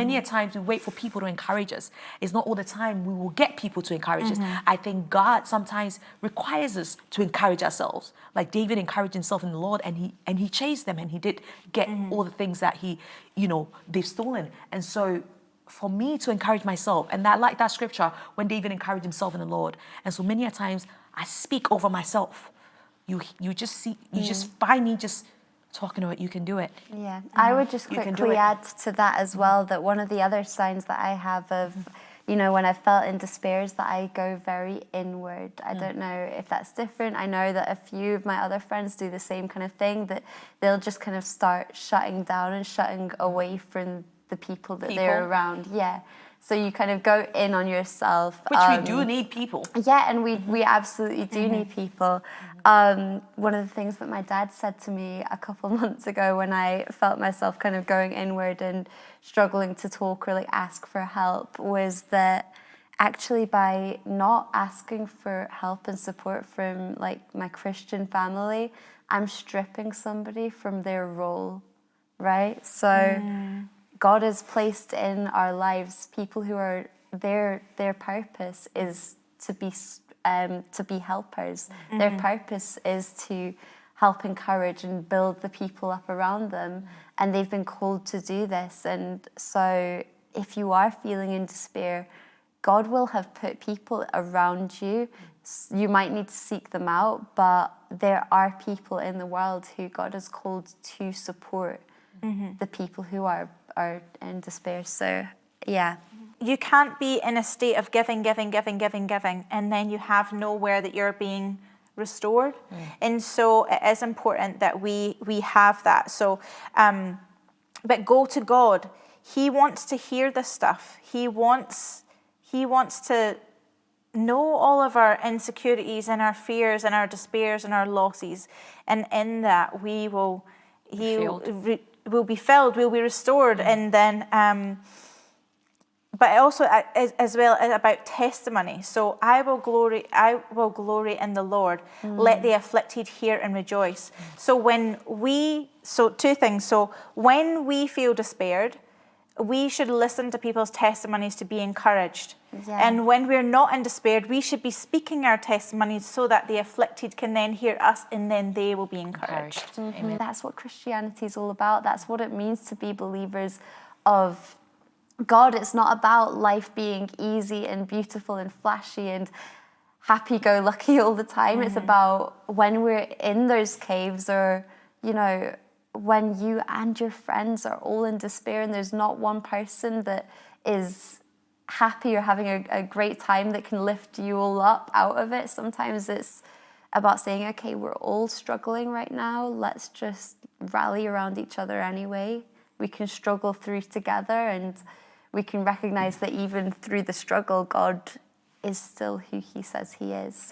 Many a times we wait for people to encourage us. It's not all the time we will get people to encourage us. I think God sometimes requires us to encourage ourselves. Like David encouraged himself in the Lord, and he chased them, and he did get all the things that they've stolen. And so for me to encourage myself, and that, like that scripture when David encouraged himself in the Lord, and so many a times I speak over myself. You just find me just talking about, you can do it. Yeah, I would just quickly add to that as well, that one of the other signs that I have of, when I felt in despair is that I go very inward. I don't know if that's different. I know that a few of my other friends do the same kind of thing, that they'll just kind of start shutting down and shutting away from the people that they're around. Yeah. So you kind of go in on yourself. Which we do need people. Yeah, and we absolutely do need people. One of the things that my dad said to me a couple months ago when I felt myself kind of going inward and struggling to talk or like ask for help was that actually by not asking for help and support from like my Christian family, I'm stripping somebody from their role, right? So God has placed in our lives people who are their purpose is to be helpers. Their purpose is to help encourage and build the people up around them, and they've been called to do this. And so if you are feeling in despair, God will have put people around you. You might need to seek them out, but there are people in the world who God has called to support the people who are in despair. So yeah, you can't be in a state of giving, and then you have nowhere that you're being restored. And so it is important that we have that. So but go to God. He wants to hear this stuff. He wants to know all of our insecurities and our fears and our despairs and our losses, and in that we'll be filled, we'll be restored. And then but also as well about testimony. So I will glory in the Lord. Let the afflicted hear and rejoice. So two things. So when we feel despaired, we should listen to people's testimonies to be encouraged. And when we're not in despair, we should be speaking our testimonies so that the afflicted can then hear us, and then they will be encouraged. Amen. That's what Christianity is all about. That's what it means to be believers of God. It's not about life being easy and beautiful and flashy and happy-go-lucky all the time. It's about when we're in those caves, or, when you and your friends are all in despair and there's not one person that is happy or having a great time that can lift you all up out of it. Sometimes it's about saying, okay, we're all struggling right now. Let's just rally around each other anyway. We can struggle through together, and we can recognize that even through the struggle, God is still who he says he is.